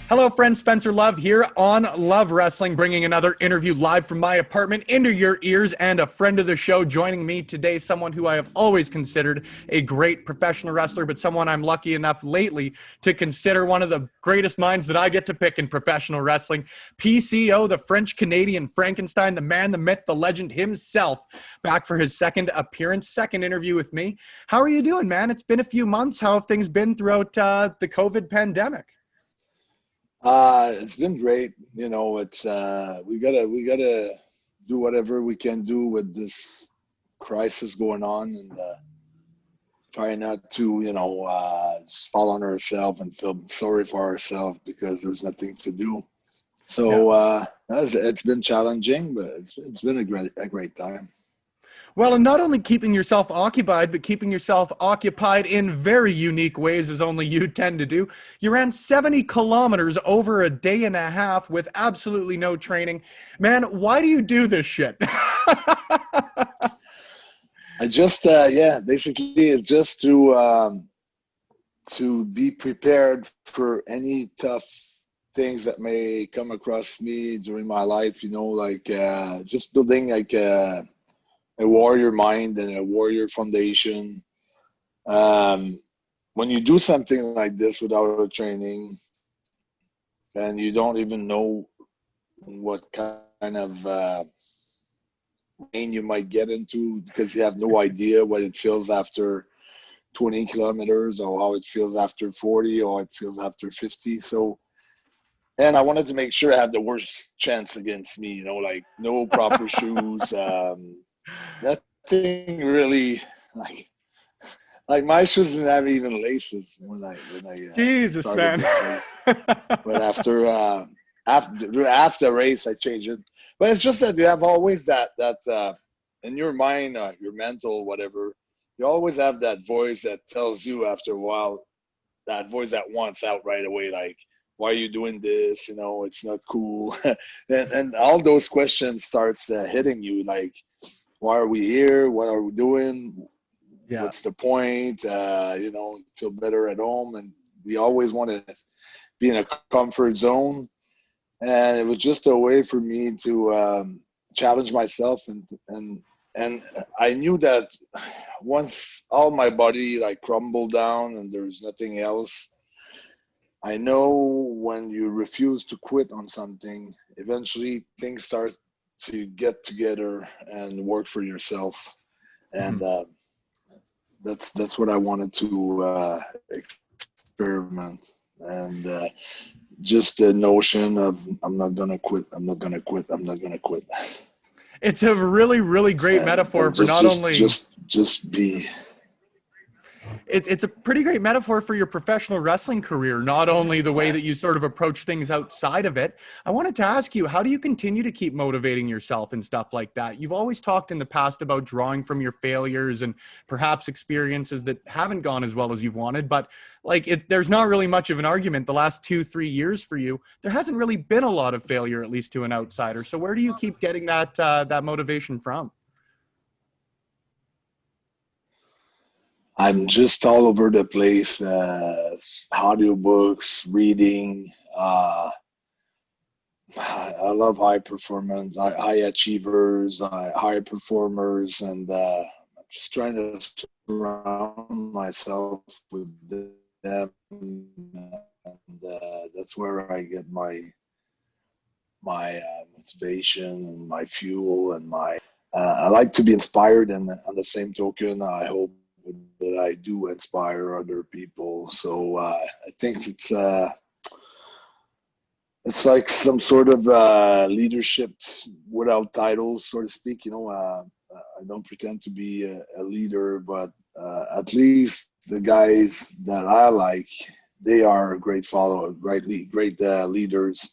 Hello, friends. Spencer Love here on Love Wrestling, bringing another interview live from my apartment into your ears, and a friend of the show joining me today, someone who I have always considered a great professional wrestler, but someone I'm lucky enough lately to consider one of the greatest minds that I get to pick in professional wrestling. PCO, the French-Canadian Frankenstein, the man, the myth, the legend himself, back for his second appearance, second interview with me. How are you doing, man? It's been a few months. How have things been throughout the COVID pandemic? It's been great. You know, it's we gotta do whatever we can do with this crisis going on, and try not to, just fall on ourselves and feel sorry for ourselves because there's nothing to do. So it's been challenging, but it's been a great time. Well, and not only keeping yourself occupied, but keeping yourself occupied in very unique ways, as only you tend to do. You ran 70 kilometers over a day and a half with absolutely no training. Man, why do you do this shit? I just, basically it's just to be prepared for any tough things that may come across me during my life, just building like a warrior mind and a warrior foundation. When you do something like this without a training and you don't even know what kind of pain you might get into because you have no idea what it feels after 20 kilometers or how it feels after 40 or it feels after 50. And I wanted to make sure I had the worst chance against me, like no proper shoes. That thing really, like my shoes didn't have even laces when I Jesus, started man. this race. But after the race, I changed it. But it's just that you have always that in your mind, your mental, whatever. You always have that voice that tells you after a while, that voice that wants out right away, like, why are you doing this? It's not cool. and all those questions starts hitting you, like, why are we here? What are we doing? Yeah. What's the point? Feel better at home. And we always want to be in a comfort zone. And it was just a way for me to challenge myself. And I knew that once all my body like crumbled down and there's nothing else, I know when you refuse to quit on something, eventually things start to get together and work for yourself. And that's what I wanted to experiment. And just the notion of I'm not gonna quit. It's a really, really great metaphor for not only just be. It's a pretty great metaphor for your professional wrestling career, not only the way that you sort of approach things outside of it. I wanted to ask you, how do you continue to keep motivating yourself and stuff like that? You've always talked in the past about drawing from your failures and perhaps experiences that haven't gone as well as you've wanted, but there's not really much of an argument the last 2-3 years for you. There hasn't really been a lot of failure, at least to an outsider. So where do you keep getting that motivation from? I'm just all over the place, audiobooks, reading. I love high performance, high achievers, high performers, and I'm just trying to surround myself with them. And that's where I get my motivation and my fuel and I like to be inspired, and on the same token, I hope that I do inspire other people. So I think it's like some sort of leadership without titles, so to speak. I don't pretend to be a leader, but at least the guys that I like, they are great followers, great leaders,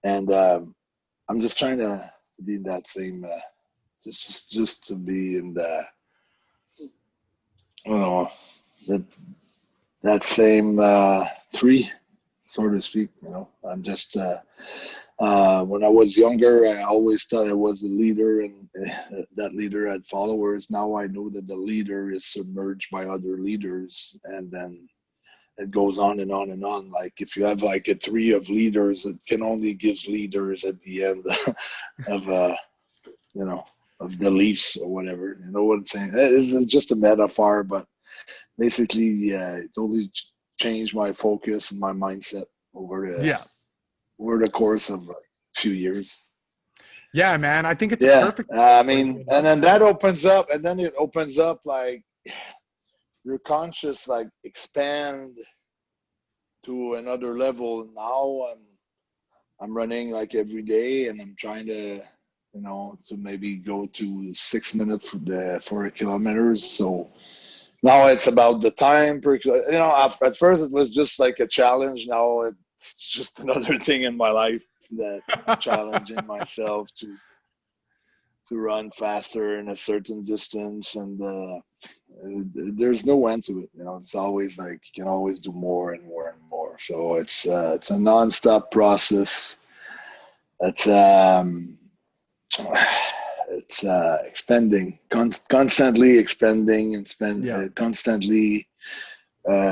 and I'm just trying to be in that same, just to be in the, that same three, so to speak. I'm just When I was younger, I always thought I was the leader, and that leader had followers. Now I know that the leader is submerged by other leaders, and then it goes on and on and on. Like if you have like a tree of leaders, it can only give leaders at the end of you know, of the leaves or whatever. You know what I'm saying? It's just a metaphor, but basically, yeah, it totally changed my focus and my mindset Yeah. over the course of like a few years. Yeah, man. I think it's a Yeah, perfect. I mean, and then that opens up, and then it opens up like your conscious like expand to another level. Now I'm running like every day, and I'm trying to, you know, to maybe go to 6 minutes for a kilometer. So now it's about the time per, you know, at first it was just like a challenge. Now it's just another thing in my life that I'm challenging myself to run faster in a certain distance, and there's no end to it. You know, it's always like you can always do more and more and more. So it's a nonstop process. It's expanding, constantly expanding, and Yeah. constantly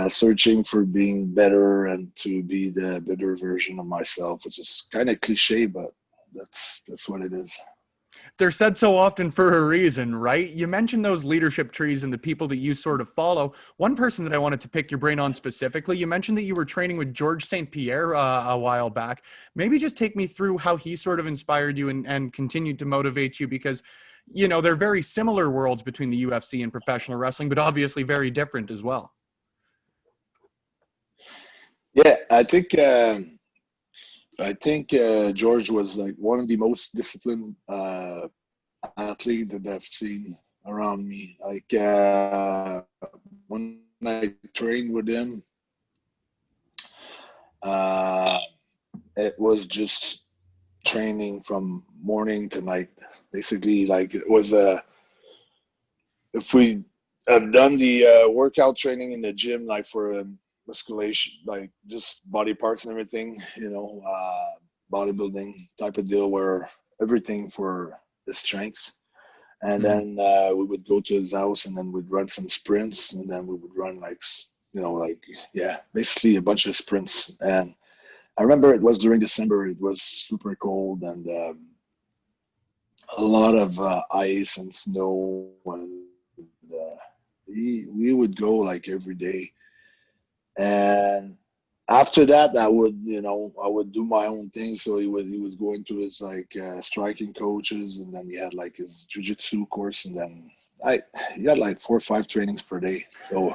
searching for being better and to be the better version of myself, which is kind of cliche, but that's what it is. They're said so often for a reason, right? You mentioned those leadership trees and the people that you sort of follow. One person that I wanted to pick your brain on specifically, you mentioned that you were training with George St. Pierre a while back. Maybe just take me through how he sort of inspired you and continued to motivate you, because, you know, they're very similar worlds between the UFC and professional wrestling, but obviously very different as well. Yeah, I think George was like one of the most disciplined athlete that I've seen around me. Like when I trained with him, uh, it was just training from morning to night. Basically, like it was if we have done the workout training in the gym, like for musculation, like just body parts and everything, you know, bodybuilding type of deal where everything for the strengths. And then we would go to his house, and then we'd run some sprints, and then we would run like, you know, like, yeah, basically a bunch of sprints. And I remember it was during December, it was super cold, and a lot of ice and snow, and we would go like every day. And after that, I would, you know, I would do my own thing. So he was going to his like striking coaches, and then he had like his jiu-jitsu course, and then he had like 4 or 5 trainings per day. So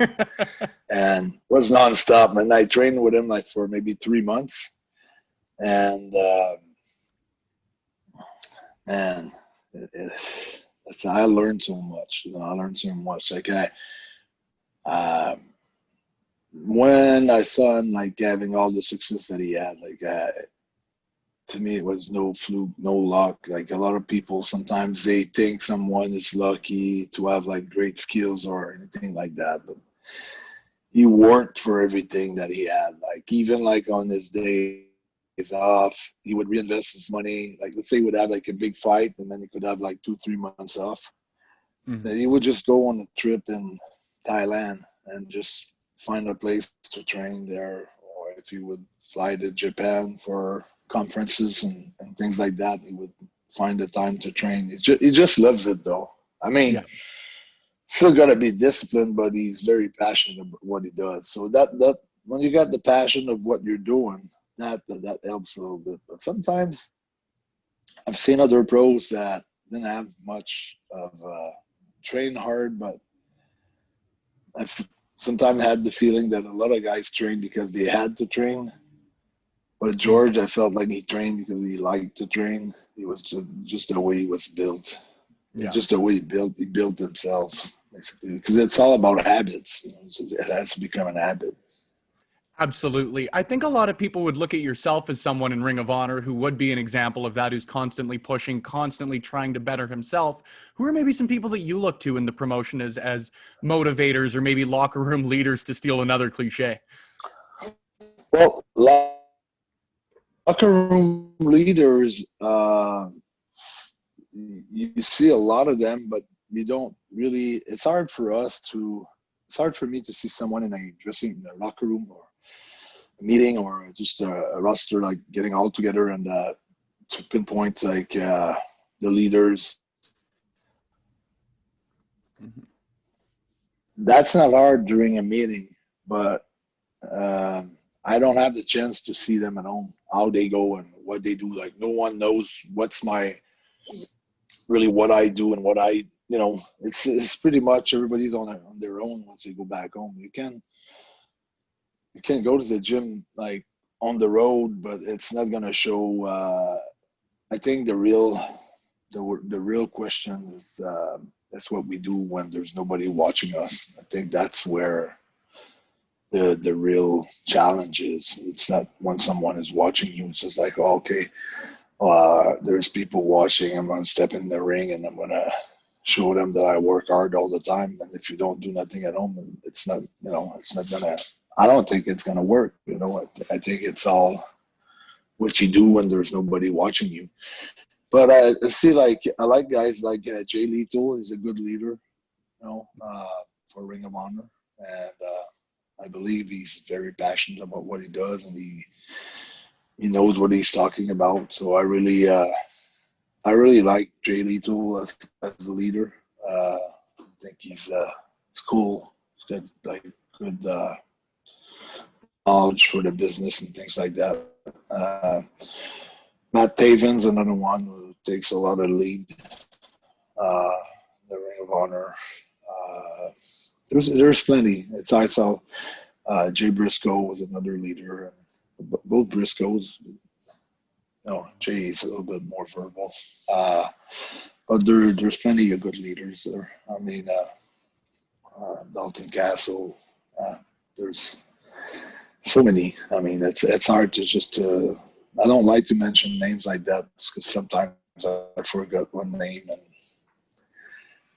and it was nonstop, and I trained with him like for maybe 3 months, and man, I learned so much. You know, I learned so much. Like when I saw him like having all the success that he had, like to me it was no fluke, no luck. Like a lot of people sometimes they think someone is lucky to have like great skills or anything like that, but he worked for everything that he had. Like even like on his days off, he would reinvest his money. Like let's say he would have like a big fight, and then he could have like 2-3 months off. Then he would just go on a trip in Thailand and just find a place to train there, or if he would fly to Japan for conferences and things like that, he would find the time to train. He just loves it though. I mean, Yeah. still got to be disciplined, but he's very passionate about what he does. So that when you got the passion of what you're doing, that helps a little bit. But sometimes I've seen other pros that didn't have much of train hard, but I've sometimes had the feeling that a lot of guys train because they had to train. But George, I felt like he trained because he liked to train. He was just the way he was built. Yeah. Just the way he built himself, basically. Because it's all about habits. You know? So it has to become an habit. Absolutely. I think a lot of people would look at yourself as someone in Ring of Honor who would be an example of that, who's constantly pushing, constantly trying to better himself. Who are maybe some people that you look to in the promotion as motivators, or maybe locker room leaders, to steal another cliche? Well, locker room leaders, you see a lot of them, but you don't really. It's hard for me to see someone in a locker room or a meeting or just a roster like getting all together and to pinpoint like the leaders. Mm-hmm. That's not hard during a meeting, but I don't have the chance to see them at home, how they go and what they do. Like no one knows what I do and what it's pretty much everybody's on their own once they go back home. You can go to the gym like on the road, but it's not gonna show. I think the real question is that's what we do when there's nobody watching us. I think that's where the real challenge is. It's not when someone is watching you. It's just like, oh, okay, there's people watching. I'm gonna step in the ring and I'm gonna show them that I work hard all the time. And if you don't do nothing at home, it's not gonna. I don't think it's gonna work. I think it's all what you do when there's nobody watching you. But I like guys like Jay Lethal is a good leader, for Ring of Honor, and I believe he's very passionate about what he does, and he knows what he's talking about. So I really like Jay Lethal as a leader. I think he's cool. He's got like good knowledge for the business and things like that. Matt Taven's another one who takes a lot of lead. The Ring of Honor. There's plenty. I saw Jay Briscoe was another leader. Both Briscoes. Jay's a little bit more verbal. But there's plenty of good leaders there. I mean, Dalton Castle. There's so many. I mean, it's hard to just. I don't like to mention names like that because sometimes I forget one name and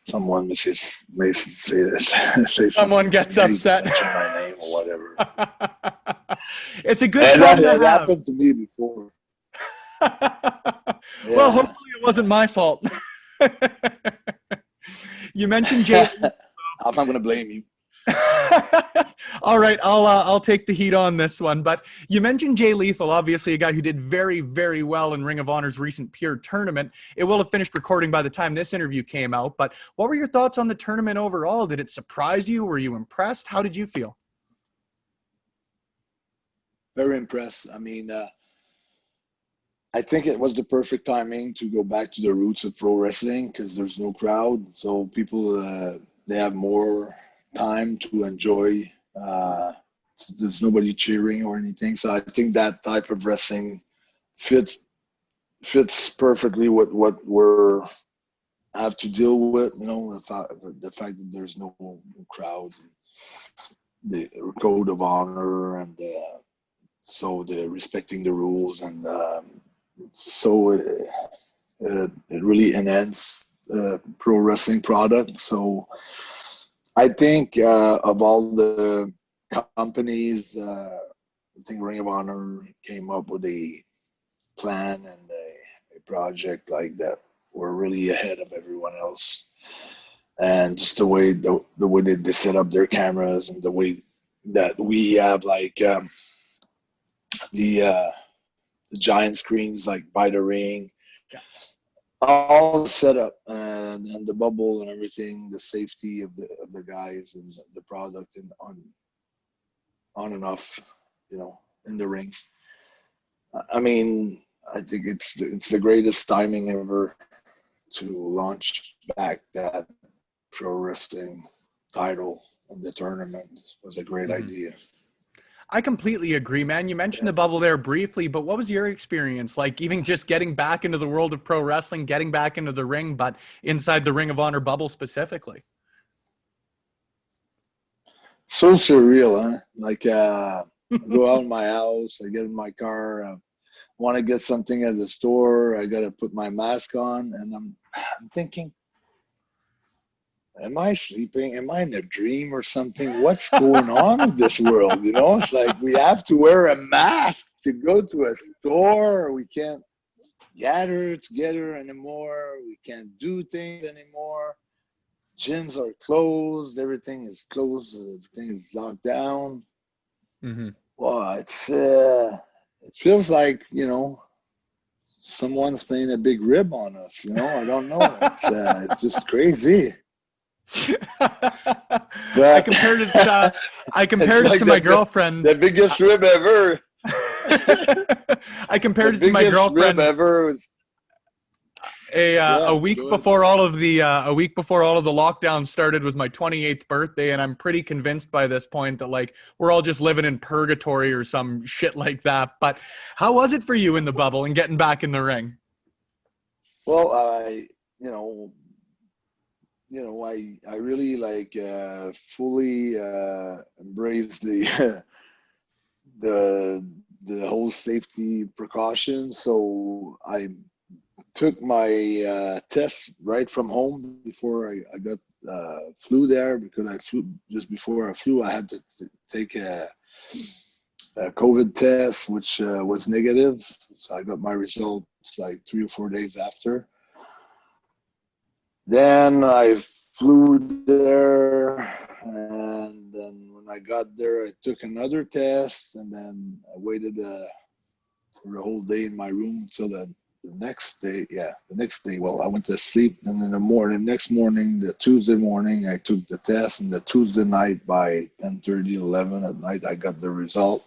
someone may say Someone gets upset. Mention my name or whatever. It's a good and problem that to have. happened to me before. Well, hopefully it wasn't my fault. You mentioned Jay. I'm not going to blame you. All right, I'll take the heat on this one. But you mentioned Jay Lethal, obviously a guy who did very, very well in Ring of Honor's recent Pure Tournament. It will have finished recording by the time this interview came out. But what were your thoughts on the tournament overall? Did it surprise you? Were you impressed? How did you feel? Very impressed. I mean, I think it was the perfect timing to go back to the roots of pro wrestling because there's no crowd. So people, they have more time to enjoy. There's nobody cheering or anything. So I think that type of wrestling fits perfectly with what we're have to deal with. The fact that there's no crowds, the code of honor, and so the respecting the rules, and so it really enhances pro wrestling product. So I think of all the companies, I think Ring of Honor came up with a plan and a project like that. We're really ahead of everyone else, and just the way they set up their cameras and the way that we have like the giant screens like by the ring. All set up and the bubble and everything, the safety of the guys and the product and on and off, in the ring. I mean, I think it's the greatest timing ever to launch back that pro wrestling title in the tournament. It was a great idea. I completely agree, man. You mentioned the bubble there briefly, but what was your experience like, even just getting back into the world of pro wrestling, getting back into the ring, but inside the Ring of Honor bubble specifically? So surreal, huh? Like, go out in my house, I get in my car, want to get something at the store, I got to put my mask on, and I'm thinking, am I sleeping? Am I in a dream or something? What's going on in this world? It's like we have to wear a mask to go to a store. We can't gather together anymore. We can't do things anymore. Gyms are closed. Everything is closed. Everything is locked down. Mm-hmm. Well, it feels like, someone's playing a big rib on us. I don't know. It's just crazy. I compared it to my girlfriend. The biggest rib ever. I compared it to my girlfriend. Rib ever was a week before all of the lockdown started was my 28th birthday, and I'm pretty convinced by this point that like we're all just living in purgatory or some shit like that. But how was it for you in the bubble and getting back in the ring? Well, I really fully embraced the whole safety precautions. So I took my test right from home before I got flew there, because I flew just before I flew. I had to take a COVID test, which was negative. So I got my results like 3 or 4 days after. Then I flew there, and then when I got there, I took another test, and then I waited for a whole day in my room until the next day. Well, I went to sleep, and then the Tuesday morning, I took the test, and the Tuesday night by 10:30, 11 at night, I got the result.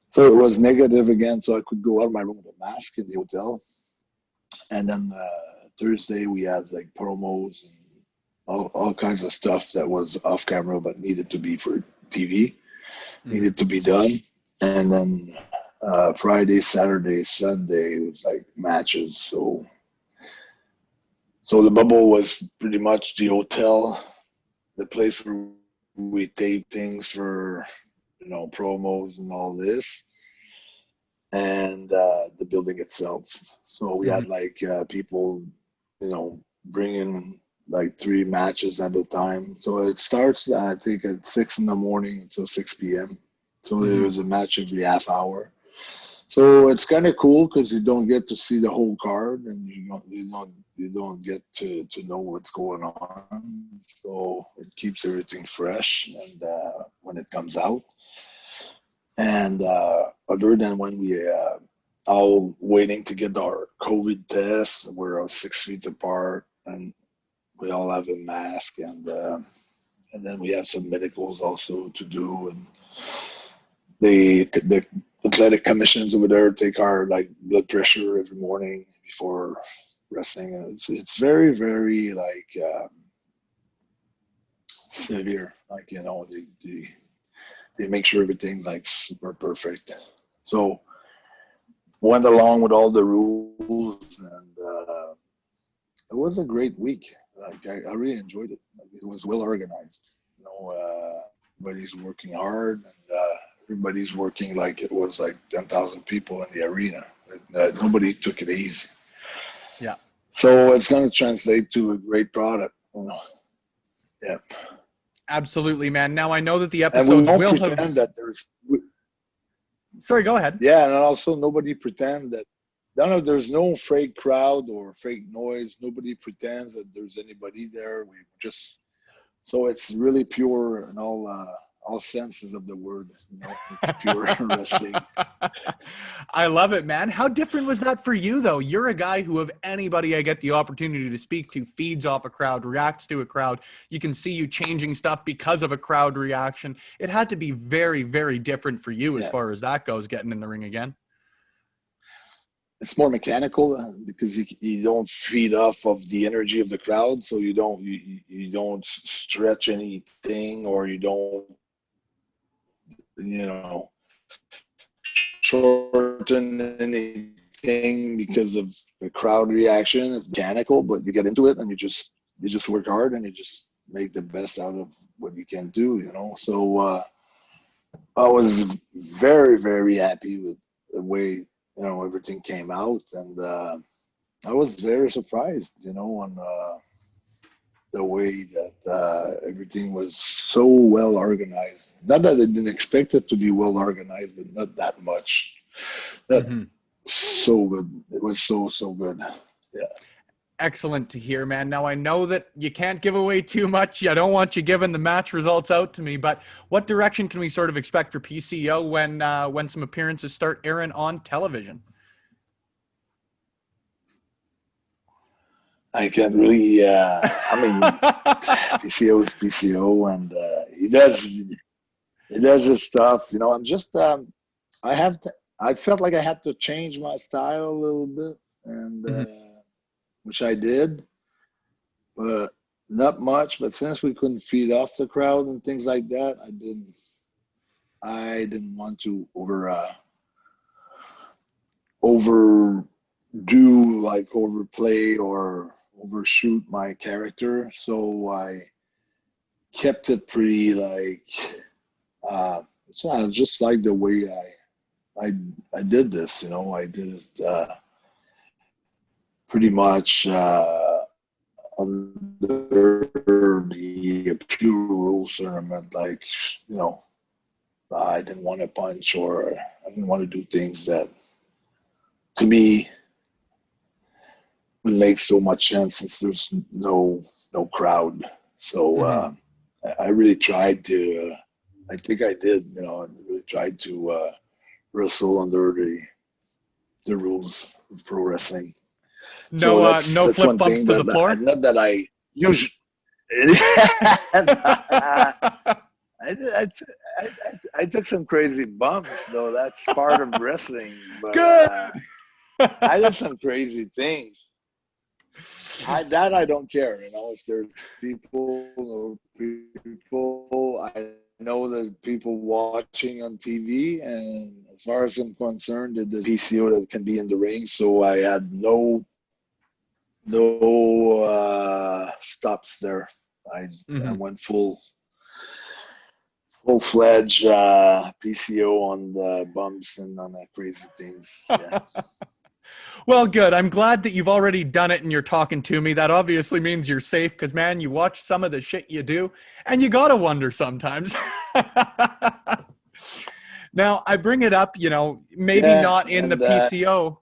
So it was negative again, so I could go out of my room with a mask in the hotel. And then Thursday we had like promos and all kinds of stuff that was off camera but needed to be for TV, needed to be done. And then Friday, Saturday, Sunday, it was like matches. So the bubble was pretty much the hotel, the place where we tape things for, promos and all this, and the building itself. So we had like people, bringing like 3 matches at a time. So it starts, I think, at 6 in the morning until 6 p.m. So there was a match every half hour. So it's kind of cool because you don't get to see the whole card, and you don't get to know what's going on. So it keeps everything fresh and when it comes out. And other than when we all waiting to get our COVID tests, we're 6 feet apart, and we all have a mask, and then we have some medicals also to do, and the athletic commissions over there take our like blood pressure every morning before wrestling. And it's very, very like severe. Like, they make sure everything's like super perfect. So went along with all the rules, and it was a great week. Like I really enjoyed it. Like, it was well organized. Everybody's working hard, and everybody's working like it was like 10,000 people in the arena. Nobody took it easy. Yeah. So it's going to translate to a great product. Yeah. Absolutely, man. Now I know that the And episodes we don't will pretend have. that there's. Sorry, go ahead. Yeah, and also nobody pretend that. There's no fake crowd or fake noise. Nobody pretends that there's anybody there. So it's really pure in all senses of the word. It's pure wrestling. I love it, man. How different was that for you, though? You're a guy who, of anybody I get the opportunity to speak to, feeds off a crowd, reacts to a crowd. You can see you changing stuff because of a crowd reaction. It had to be very, very different for you as far as that goes, getting in the ring again. It's more mechanical because you don't feed off of the energy of the crowd, so you don't stretch anything, or you don't shorten anything because of the crowd reaction. It's mechanical, but you get into it and you just work hard and you just make the best out of what you can do. So I was very, very happy with the way everything came out, and I was very surprised, on the way that everything was so well organized. Not that I didn't expect it to be well organized, but not that much. That so good. It was so good. Yeah. Excellent to hear, man. Now, I know that you can't give away too much. I don't want you giving the match results out to me, but what direction can we sort of expect for PCO when some appearances start airing on television? I can't really, I mean, PCO is PCO, and he does his stuff. You know, I'm just, I felt like I had to change my style a little bit, and which I did, but not much. But since we couldn't feed off the crowd and things like that, I didn't want to overplay or overshoot my character. So I kept it pretty it's not just like the way I did this, you know. I did it pretty much under the Pure Rules Tournament. Like, you know, I didn't want to punch, or I didn't want to do things that, to me, would make so much sense since there's no crowd. So I really tried to. I think I did. You know, I really tried to wrestle under the rules of pro wrestling. No, no that's flip one bumps thing, to the floor. not that I usually. I took some crazy bumps, though. That's part of wrestling. But Good. I did some crazy things. I don't care. You know, if there's people, I know there's people watching on TV, and as far as I'm concerned, there's PCO that can be in the ring. So I had no stops there. I went full-fledged PCO on the bumps and on the crazy things. Yeah. Well, good. I'm glad that you've already done it and you're talking to me. That obviously means you're safe because, man, you watch some of the shit you do and you got to wonder sometimes. Now, I bring it up, you know, maybe not in the PCO.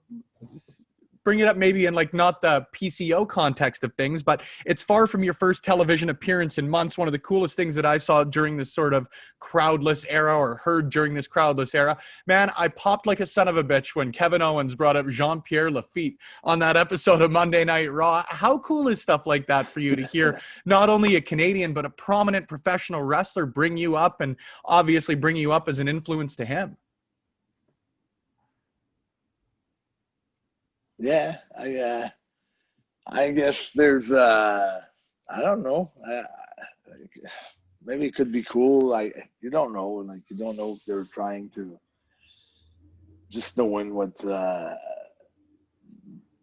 Bring it up maybe in like not the PCO context of things, but it's far from your first television appearance in months. One of the coolest things that I saw during this sort of crowdless era, or heard during this crowdless era, man, I popped like a son of a bitch when Kevin Owens brought up Jean-Pierre LaFitte on that episode of Monday Night Raw. How cool is stuff like that for you to hear not only a Canadian, but a prominent professional wrestler bring you up, and obviously bring you up as an influence to him? Yeah, I guess there's I don't know. Maybe it could be cool. You don't know. Like, you don't know if they're trying to, just knowing what.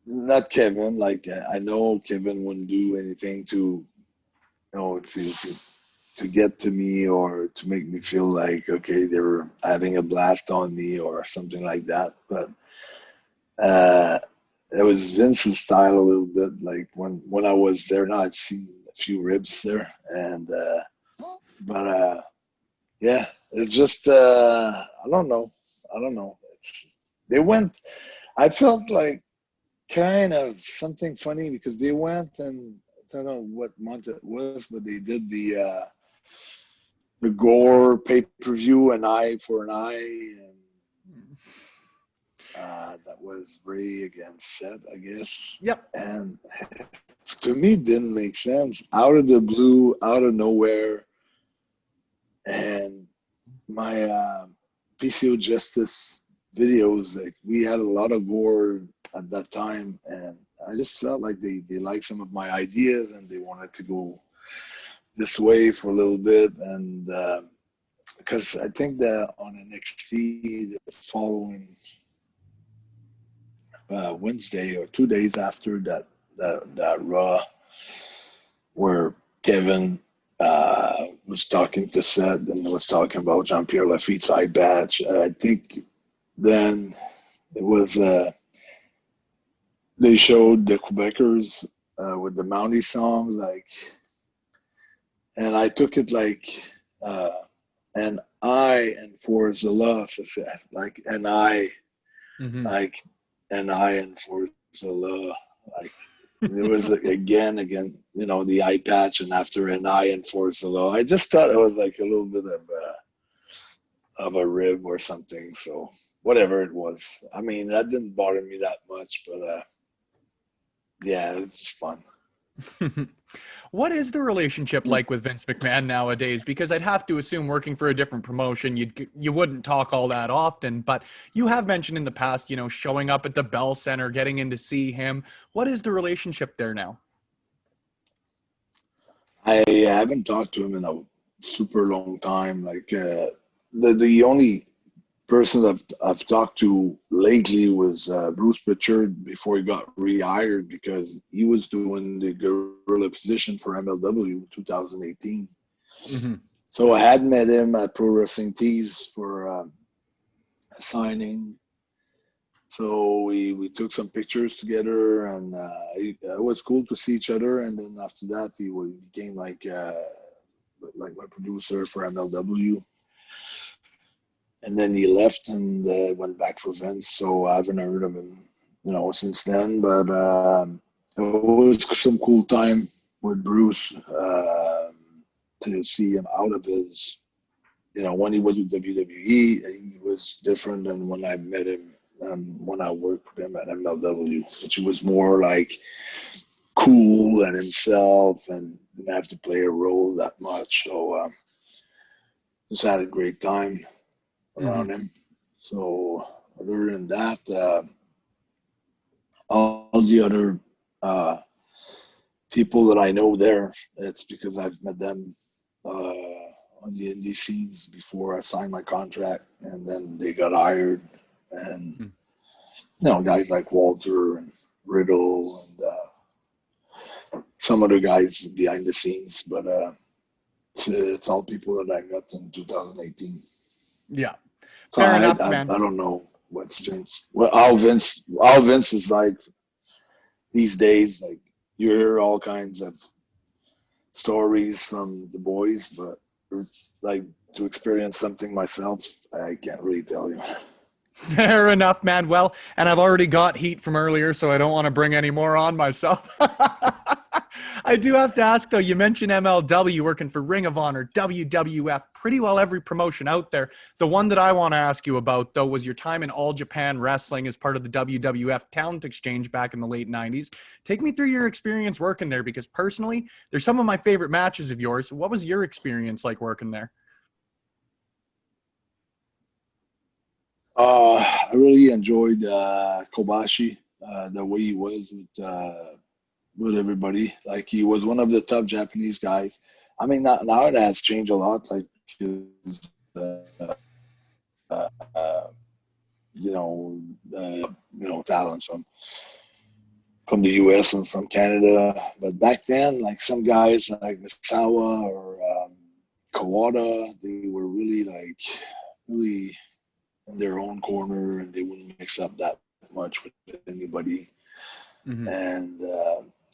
Not Kevin. Like, I know Kevin wouldn't do anything to, you know, to get to me or to make me feel like, okay, they were having a blast on me or something like that. But it was Vince's style a little bit. Like, when I was there, now I've seen a few ribs there, and yeah, it's just I don't know. They went. I felt like kind of something funny because they went, and I don't know what month it was, but they did the Gore pay-per-view, an eye for an eye, and that was Ray against Seth, I guess. Yep. And to me, it didn't make sense. Out of the blue, out of nowhere. And my PCO Justice videos, like, we had a lot of Gore at that time, and I just felt like they liked some of my ideas and they wanted to go this way for a little bit. And because I think that on NXT, the following Wednesday or 2 days after that Raw, where Kevin was talking to Seth and was talking about Jean-Pierre Lafitte's eye patch. I think then it was they showed the Quebecers with the Mountie songs, like and I took it like, and I enforce the law, like, and I, Mm-hmm. like, and I enforce the law, like. It was like, again, the eye patch, and after an I enforce the law. I just thought it was like a little bit of a rib or something. So whatever it was, I mean, that didn't bother me that much, but yeah, it's fun. What is the relationship like with Vince McMahon nowadays? Because I'd have to assume working for a different promotion, you wouldn't talk all that often, but you have mentioned in the past, showing up at the Bell Center, getting in to see him. What is the relationship there now? I haven't talked to him in a super long time. Like the only person I've talked to lately was Bruce Pritchard before he got rehired because he was doing the gorilla position for MLW in 2018. Mm-hmm. So I had met him at Pro Wrestling Tees for a signing. So we took some pictures together, and it was cool to see each other. And then after that, he became like my producer for MLW. And then he left and went back for Vince. So I haven't heard of him, since then. But it was some cool time with Bruce to see him out of his, when he was with WWE, he was different than when I met him when I worked with him at MLW, which was more like cool and himself and didn't have to play a role that much. So just had a great time around him. So other than that, all the other people that I know there, it's because I've met them on the indie scenes before I signed my contract, and then they got hired. And guys like Walter and Riddle and some other guys behind the scenes, but it's all people that I met in 2018. Yeah. So Fair I enough, man. I don't know what's Vince. Well, how Vince is like these days. Like you hear all kinds of stories from the boys, but like to experience something myself, I can't really tell you. Fair enough, man. Well, and I've already got heat from earlier, so I don't want to bring any more on myself. I do have to ask, though, you mentioned MLW working for Ring of Honor, WWF, pretty well every promotion out there. The one that I want to ask you about, though, was your time in All Japan Wrestling as part of the WWF Talent Exchange back in the late 90s. Take me through your experience working there, because personally, they're some of my favorite matches of yours. What was your experience like working there? I really enjoyed Kobashi, the way he was with everybody. Like he was one of the top Japanese guys. I mean, now it has changed a lot. Like his, uh, talents from the U.S. and from Canada. But back then, like some guys like Misawa or Kawada, they were really in their own corner, and they wouldn't mix up that much with anybody. Mm-hmm. And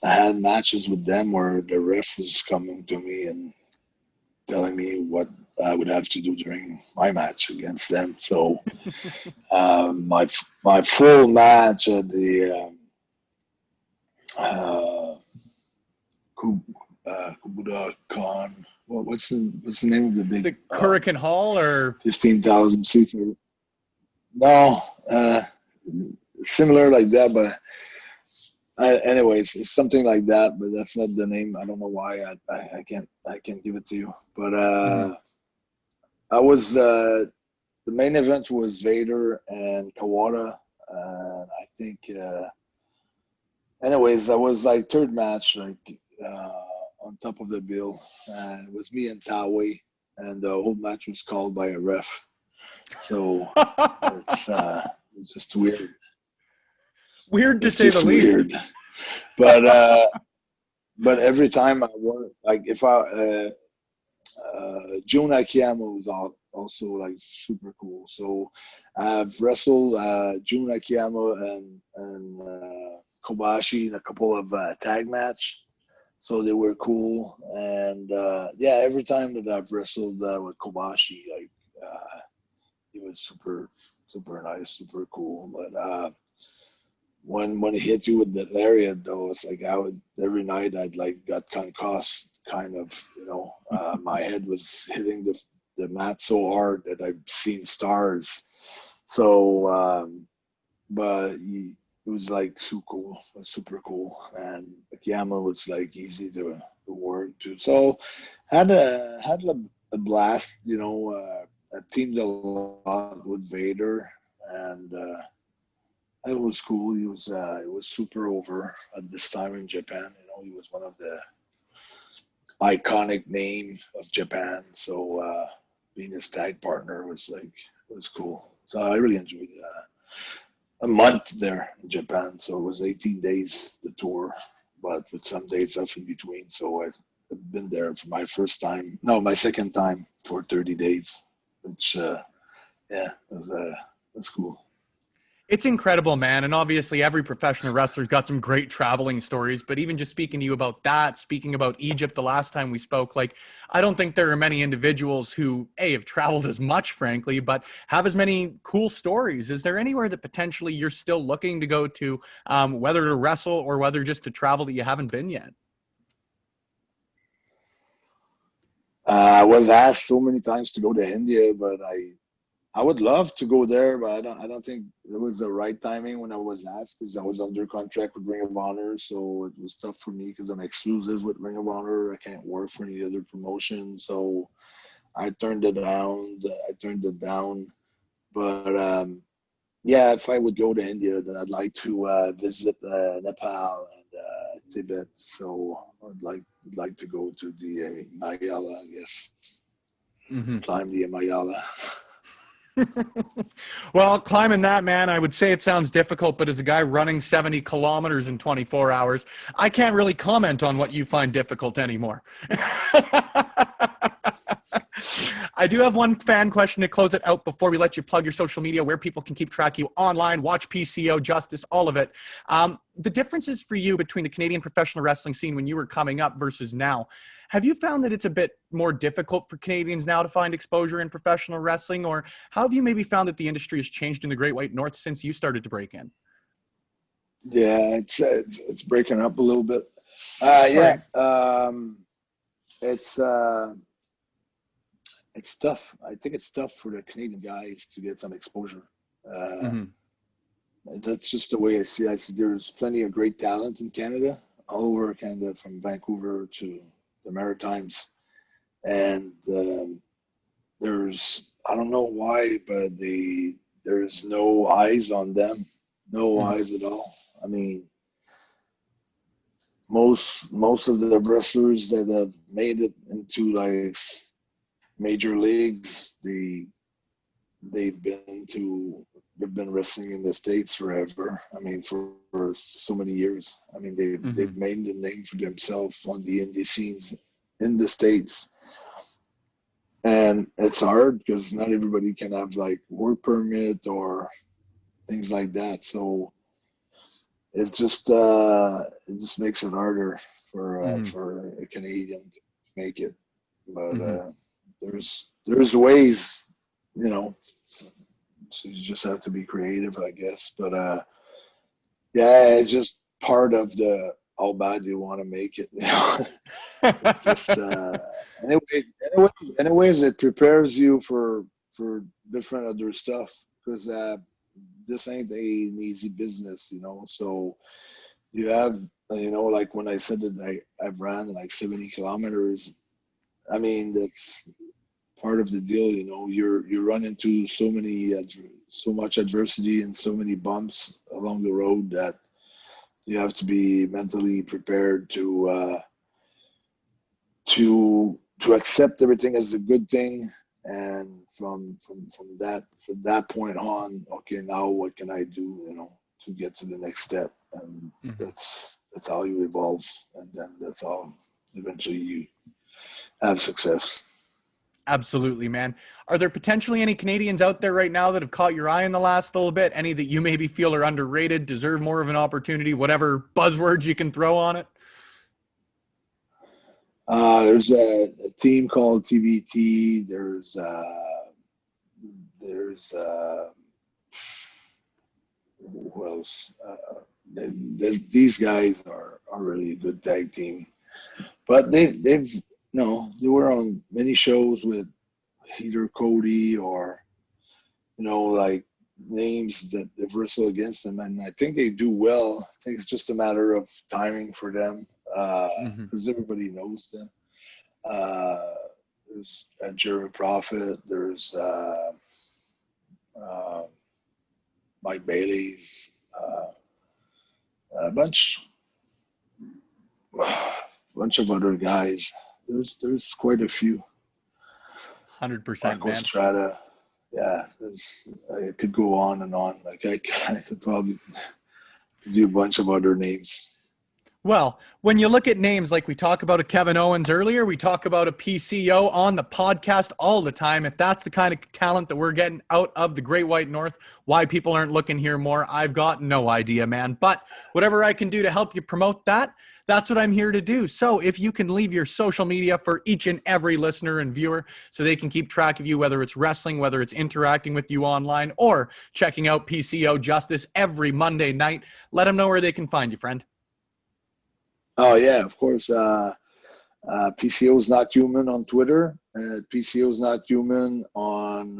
I had matches with them where the ref was coming to me and telling me what I would have to do during my match against them. So my full match at the Kubuda Khan. What's the name of the big? Is it Hurricane Hall or 15,000 seats? No, similar like that, but anyways, it's something like that. But that's not the name. I don't know why I can't give it to you. But I was the main event was Vader and Kawada, and I think. Anyways, that was like third match, like on top of the bill. It was me and Tawe, and the whole match was called by a ref. So it's just weird. Weird to say the least. Weird. But every time I won, like if Jun Akiyama was also like super cool. So I've wrestled Jun Akiyama and Kobashi in a couple of tag match. so they were cool. And every time that I've wrestled with Kobashi, like he was super nice, super cool. But when it hit you with the lariat, though, it's like every night I'd like got concussed, kind of, my head was hitting the mat so hard that I've seen stars. So, but it was like super cool, and Akiyama was like easy to work to. So had a blast, I teamed a lot with Vader, and it was cool. He was it was super over at this time in Japan. He was one of the iconic names of Japan. So being his tag partner was cool. So I really enjoyed a month there in Japan. So it was 18 days the tour, but with some days off in between. So I've been there for my second time for 30 days, which was cool. It's incredible, man. And obviously every professional wrestler's got some great traveling stories, but even just speaking to you about that, speaking about Egypt the last time we spoke, like, I don't think there are many individuals who have traveled as much, frankly, but have as many cool stories. Is there anywhere that potentially you're still looking to go to, whether to wrestle or whether just to travel, that you haven't been yet? I was asked so many times to go to India, but I would love to go there, but I don't think it was the right timing when I was asked, because I was under contract with Ring of Honor, so it was tough for me because I'm exclusive with Ring of Honor. I can't work for any other promotion, so I turned it down. But if I would go to India, then I'd like to visit Nepal and Tibet. So I'd like to go to the Himalaya, I guess. Mm-hmm. Climb the Himalaya. Well, climbing that, man, I would say it sounds difficult, but as a guy running 70 kilometers in 24 hours, I can't really comment on what you find difficult anymore. I do have one fan question to close it out before we let you plug your social media, where people can keep track of you online, watch PCO, Justice, all of it. The differences for you between the Canadian professional wrestling scene when you were coming up versus now, have you found that it's a bit more difficult for Canadians now to find exposure in professional wrestling, or how have you maybe found that the industry has changed in the Great White North since you started to break in? Yeah, it's breaking up a little bit. It's tough. I think it's tough for the Canadian guys to get some exposure. That's just the way I see it. I see there's plenty of great talent in Canada, all over Canada, from Vancouver to the Maritimes. And I don't know why, but there's no eyes on them, no eyes at all. I mean, most of the wrestlers that have made it into like major leagues, they've been wrestling in the States forever. I mean, for so many years. I mean, they've made the name for themselves on the indie scenes in the States. And it's hard because not everybody can have like work permit or things like that. So it just makes it harder for a Canadian to make it. But there's ways, so you just have to be creative, I guess. But it's just part of the how bad you want to make it. It's just anyways, it prepares you for different other stuff, because this ain't an easy business, So you have, like when I said that I've ran like 70 kilometers. I mean, that's part of the deal, you run into so much adversity and so many bumps along the road that you have to be mentally prepared to accept everything as a good thing. And from that point on, okay, now what can I do, to get to the next step? And that's how you evolve, and then that's how eventually you have success. Absolutely, man. Are there potentially any Canadians out there right now that have caught your eye in the last little bit? Any that you maybe feel are underrated, deserve more of an opportunity, whatever buzzwords you can throw on it? There's a team called TBT. There's who else? These guys are really a good tag team, but they've they were on many shows with either Cody or like names that they've wrestled against them, and I think they do well. I think it's just a matter of timing for them because everybody knows them. There's Jeremy Prophet. There's Mike Bailey's. A bunch of other guys. There's quite a few. 100%, man. Strata. Yeah, it could go on and on. Like I could probably do a bunch of other names. Well, when you look at names like we talk about a Kevin Owens earlier, we talk about a PCO on the podcast all the time. If that's the kind of talent that we're getting out of the Great White North, why people aren't looking here more, I've got no idea, man. But whatever I can do to help you promote that, that's what I'm here to do. So if you can leave your social media for each and every listener and viewer so they can keep track of you, whether it's wrestling, whether it's interacting with you online, or checking out PCO Justice every Monday night, let them know where they can find you, friend. Oh, yeah, of course. PCO's Not Human on Twitter, PCO's Not Human on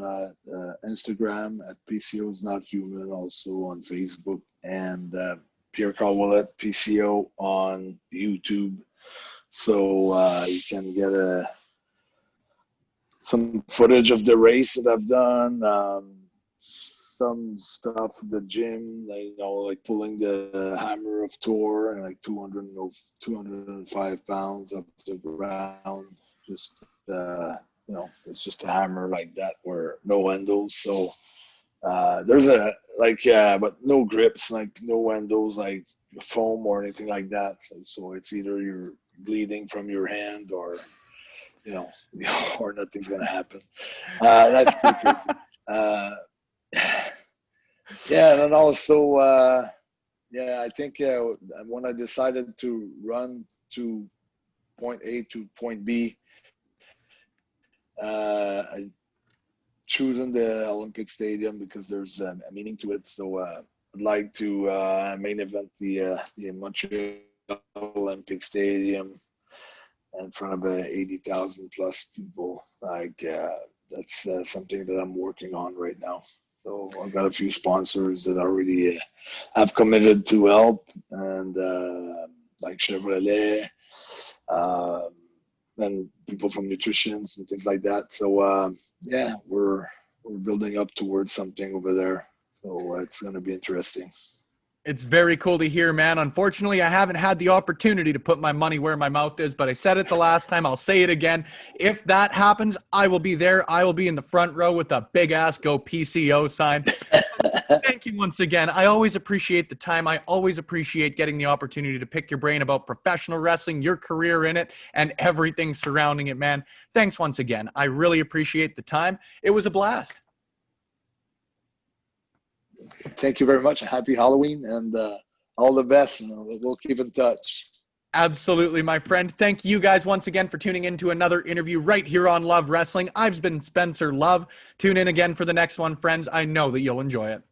Instagram, at PCO's Not Human also on Facebook, and Pierre Ouellet PCO on YouTube. So you can get some footage of the race that I've done, some stuff at the gym, like pulling the hammer of Thor and like 205 pounds off the ground. Just it's just a hammer like that, where no handles. So there's but no grips, like no handles, like foam or anything like that. So it's either you're bleeding from your hand or or nothing's gonna happen. That's pretty crazy. Yeah, and then also, I think when I decided to run to point A to point B, I chosen the Olympic Stadium because there's a meaning to it. So I'd like to main event the Montreal Olympic Stadium in front of 80,000 plus people. That's something that I'm working on right now. So I've got a few sponsors that already have committed to help, and like Chevrolet, and people from nutritions and things like that. So we're building up towards something over there. So it's going to be interesting. It's very cool to hear, man. Unfortunately, I haven't had the opportunity to put my money where my mouth is, but I said it the last time. I'll say it again. If that happens, I will be there. I will be in the front row with a big-ass Go PCO sign. Thank you once again. I always appreciate the time. I always appreciate getting the opportunity to pick your brain about professional wrestling, your career in it, and everything surrounding it, man. Thanks once again. I really appreciate the time. It was a blast. Thank you very much. Happy Halloween, and all the best. We'll keep in touch. Absolutely, my friend. Thank you guys once again for tuning in to another interview right here on Love Wrestling. I've been Spencer Love. Tune in again for the next one, friends. I know that you'll enjoy it.